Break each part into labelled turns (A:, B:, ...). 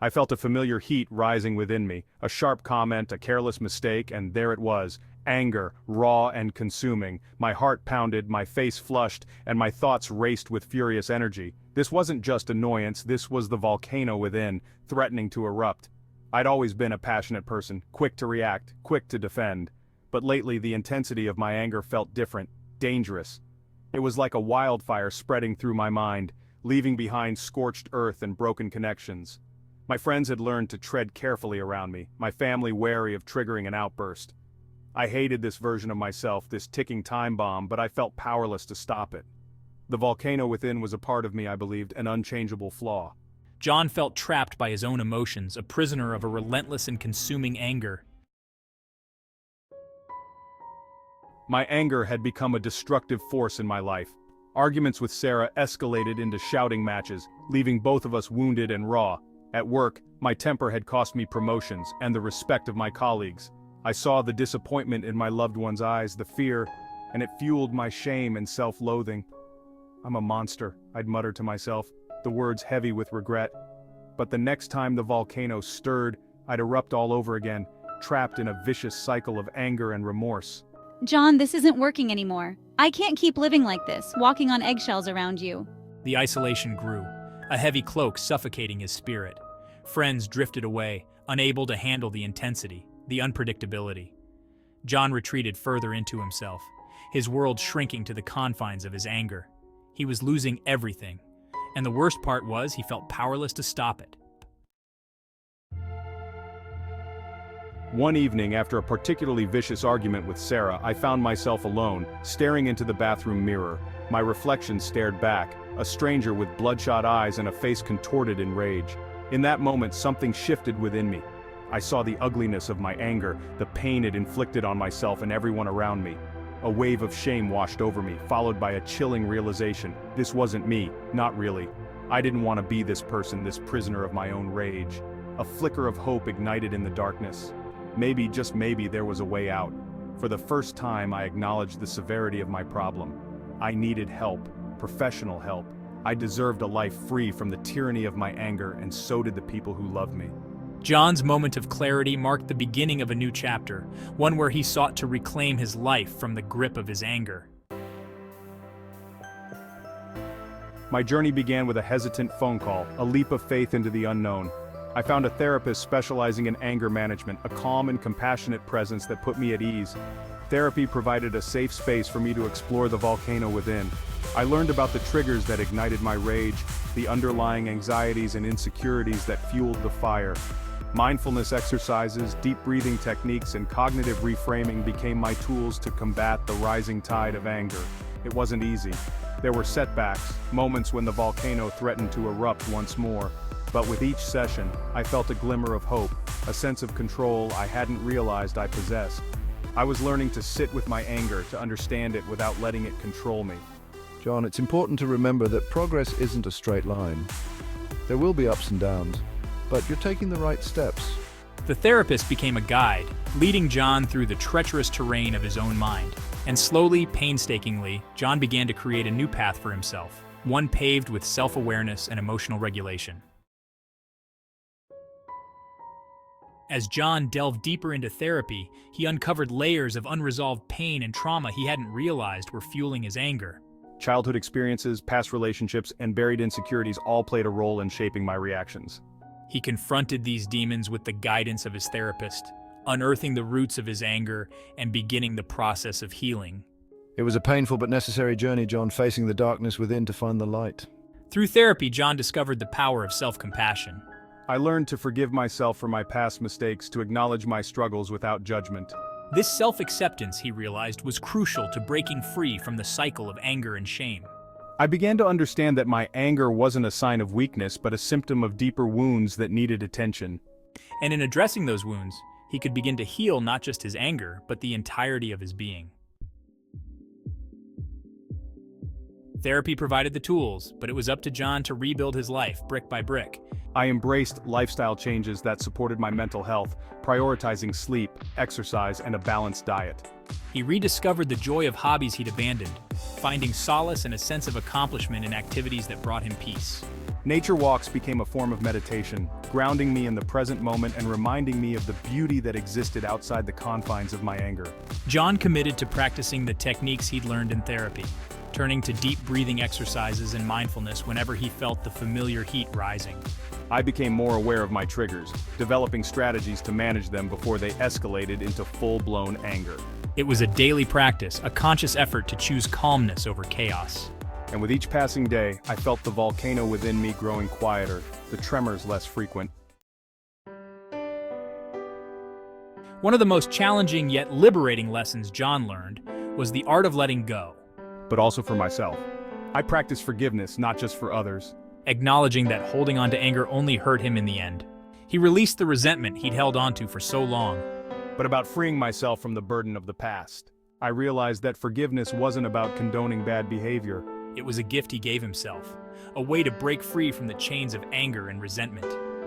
A: I felt a familiar heat rising within me, a sharp comment, a careless mistake, and there it was. Anger, raw and consuming. My heart pounded, my face flushed, and my thoughts raced with furious energy. This wasn't just annoyance, this was the volcano within, threatening to erupt. I'd always been a passionate person, quick to react, quick to defend. But lately the intensity of my anger felt different, dangerous. It was like a wildfire spreading through my mind, leaving behind scorched earth and broken connections. My friends had learned to tread carefully around me, my family wary of triggering an outburst. I hated this version of myself, this ticking time bomb, but I felt powerless to stop it. The volcano within was a part of me, I believed, an unchangeable flaw.
B: John felt trapped by his own emotions, a prisoner of a relentless and consuming anger.
A: My anger had become a destructive force in my life. Arguments with Sarah escalated into shouting matches, leaving both of us wounded and raw. At work, my temper had cost me promotions and the respect of my colleagues. I saw the disappointment in my loved one's eyes, the fear, and it fueled my shame and self-loathing. I'm a monster, I'd mutter to myself, the words heavy with regret. But the next time the volcano stirred, I'd erupt all over again, trapped in a vicious cycle of anger and remorse.
C: John, this isn't working anymore. I can't keep living like this, walking on eggshells around you.
B: The isolation grew, a heavy cloak suffocating his spirit. Friends drifted away, unable to handle the intensity, the unpredictability. John retreated further into himself, his world shrinking to the confines of his anger. He was losing everything, and the worst part was he felt powerless to stop it.
A: One evening, after a particularly vicious argument with Sarah, I found myself alone, staring into the bathroom mirror. My reflection stared back, a stranger with bloodshot eyes and a face contorted in rage. In that moment, something shifted within me. I saw the ugliness of my anger, the pain it inflicted on myself and everyone around me. A wave of shame washed over me, followed by a chilling realization. This wasn't me, not really. I didn't want to be this person, this prisoner of my own rage. A flicker of hope ignited in the darkness. Maybe, just maybe, there was a way out. For the first time, I acknowledged the severity of my problem. I needed help, professional help. I deserved a life free from the tyranny of my anger, and so did the people who loved me.
B: John's moment of clarity marked the beginning of a new chapter, one where he sought to reclaim his life from the grip of his anger.
A: My journey began with a hesitant phone call, a leap of faith into the unknown. I found a therapist specializing in anger management, a calm and compassionate presence that put me at ease. Therapy provided a safe space for me to explore the volcano within. I learned about the triggers that ignited my rage, the underlying anxieties and insecurities that fueled the fire. Mindfulness exercises, deep breathing techniques, and cognitive reframing became my tools to combat the rising tide of anger. It wasn't easy. There were setbacks, moments when the volcano threatened to erupt once more. But with each session, I felt a glimmer of hope, a sense of control I hadn't realized I possessed. I was learning to sit with my anger, to understand it without letting it control me.
D: John, it's important to remember that progress isn't a straight line. There will be ups and downs, but you're taking the right steps.
B: The therapist became a guide, leading John through the treacherous terrain of his own mind. And slowly, painstakingly, John began to create a new path for himself, one paved with self-awareness and emotional regulation. As John delved deeper into therapy, he uncovered layers of unresolved pain and trauma he hadn't realized were fueling his anger.
A: Childhood experiences, past relationships, and buried insecurities all played a role in shaping my reactions.
B: He confronted these demons with the guidance of his therapist, unearthing the roots of his anger and beginning the process of healing.
D: It was a painful but necessary journey, John, facing the darkness within to find the light.
B: Through therapy, John discovered the power of self-compassion.
A: I learned to forgive myself for my past mistakes, to acknowledge my struggles without judgment.
B: This self-acceptance, he realized, was crucial to breaking free from the cycle of anger and shame.
A: I began to understand that my anger wasn't a sign of weakness, but a symptom of deeper wounds that needed attention.
B: And in addressing those wounds, he could begin to heal not just his anger, but the entirety of his being. Therapy provided the tools, but it was up to John to rebuild his life brick by brick.
A: I embraced lifestyle changes that supported my mental health, prioritizing sleep, exercise, and a balanced diet.
B: He rediscovered the joy of hobbies he'd abandoned, finding solace and a sense of accomplishment in activities that brought him peace.
A: Nature walks became a form of meditation, grounding me in the present moment and reminding me of the beauty that existed outside the confines of my anger.
B: John committed to practicing the techniques he'd learned in therapy, turning to deep breathing exercises and mindfulness whenever he felt the familiar heat rising.
A: I became more aware of my triggers, developing strategies to manage them before they escalated into full-blown anger.
B: It was a daily practice, a conscious effort to choose calmness over chaos.
A: And with each passing day, I felt the volcano within me growing quieter, the tremors less frequent.
B: One of the most challenging yet liberating lessons John learned was the art of letting go,
A: But also for myself. I practice forgiveness, not just for others.
B: acknowledging that holding on to anger only hurt him in the end. He released the resentment he'd held onto for so long.
A: But about freeing myself from the burden of the past. I realized that forgiveness wasn't about condoning bad behavior.
B: It was a gift he gave himself, a way to break free from the chains of anger and resentment.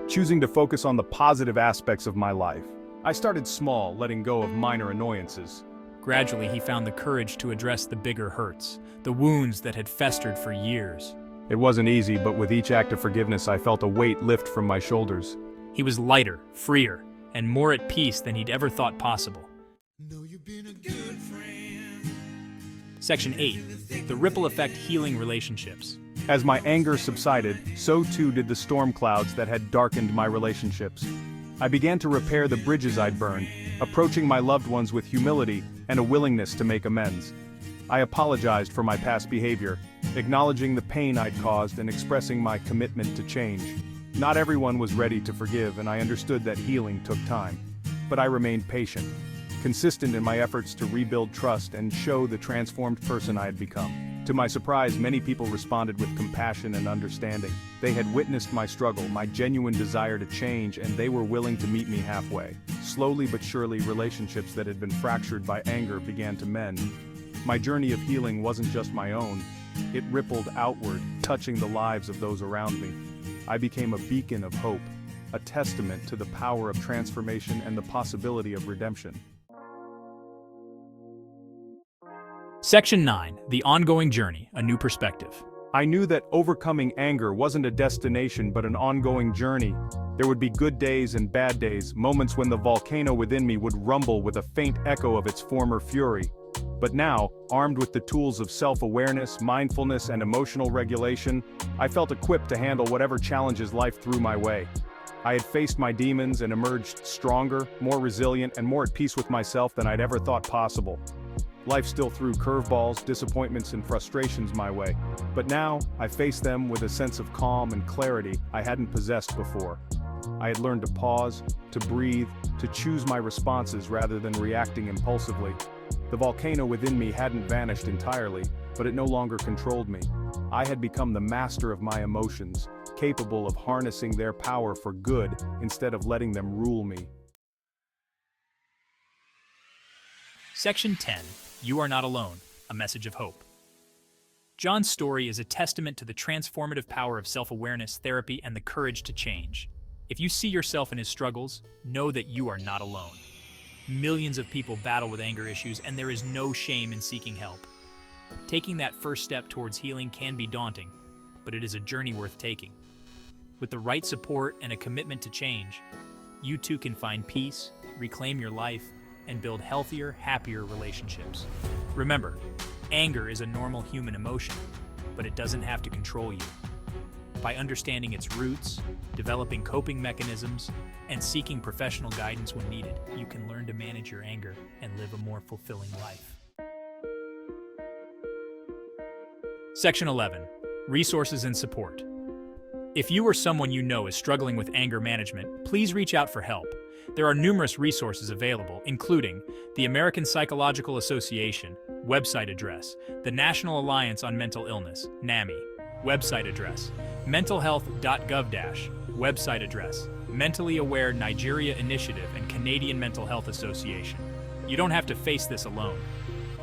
A: Choosing to focus on the positive aspects of my life. I started small, letting go of minor annoyances.
B: Gradually, he found the courage to address the bigger hurts, the wounds that had festered for years.
A: It wasn't easy, but with each act of forgiveness I felt a weight lift from my shoulders.
B: He was lighter, freer, and more at peace than he'd ever thought possible. Section 8. The Ripple Effect Healing Relationships.
A: As my anger subsided, so too did the storm clouds that had darkened my relationships. I began to repair the bridges I'd burned, approaching my loved ones with humility and a willingness to make amends. I apologized for my past behavior, acknowledging the pain I'd caused and expressing my commitment to change. Not everyone was ready to forgive, and I understood that healing took time. But I remained patient, consistent in my efforts to rebuild trust and show the transformed person I had become. To my surprise, many people responded with compassion and understanding. They had witnessed my struggle, my genuine desire to change, and they were willing to meet me halfway. Slowly but surely, relationships that had been fractured by anger began to mend. My journey of healing wasn't just my own. It rippled outward, touching the lives of those around me. I became a beacon of hope, a testament to the power of transformation and the possibility of redemption.
B: Section 9. The Ongoing Journey, A New Perspective.
A: I knew that overcoming anger wasn't a destination but an ongoing journey. There would be good days and bad days, moments when the volcano within me would rumble with a faint echo of its former fury. But now, armed with the tools of self-awareness, mindfulness, and emotional regulation, I felt equipped to handle whatever challenges life threw my way. I had faced my demons and emerged stronger, more resilient, and more at peace with myself than I'd ever thought possible. Life still threw curveballs, disappointments, and frustrations my way. But now, I faced them with a sense of calm and clarity I hadn't possessed before. I had learned to pause, to breathe, to choose my responses rather than reacting impulsively. The volcano within me hadn't vanished entirely, but it no longer controlled me. I had become the master of my emotions, capable of harnessing their power for good instead of letting them rule me.
B: Section 10. You Are Not Alone, A Message of Hope. John's story is a testament to the transformative power of self-awareness, therapy, and the courage to change. If you see yourself in his struggles, know that you are not alone. Millions of people battle with anger issues, and there is no shame in seeking help. Taking that first step towards healing can be daunting, but it is a journey worth taking. With the right support and a commitment to change, you too can find peace, reclaim your life, and build healthier, happier relationships. Remember, anger is a normal human emotion, but it doesn't have to control you. By understanding its roots, developing coping mechanisms, and seeking professional guidance when needed, you can learn to manage your anger and live a more fulfilling life. Section 11. Resources and support. If you or someone you know is struggling with anger management, please reach out for help. There are numerous resources available, including the American Psychological Association, website address, the National Alliance on Mental Illness, NAMI, website address, mentalhealth.gov-, website address, Mentally Aware Nigeria Initiative and Canadian Mental Health Association. You don't have to face this alone.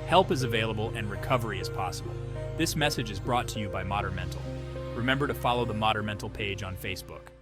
B: Help is available and recovery is possible. This message is brought to you by Modern Mental. Remember to follow the Modern Mental page on Facebook.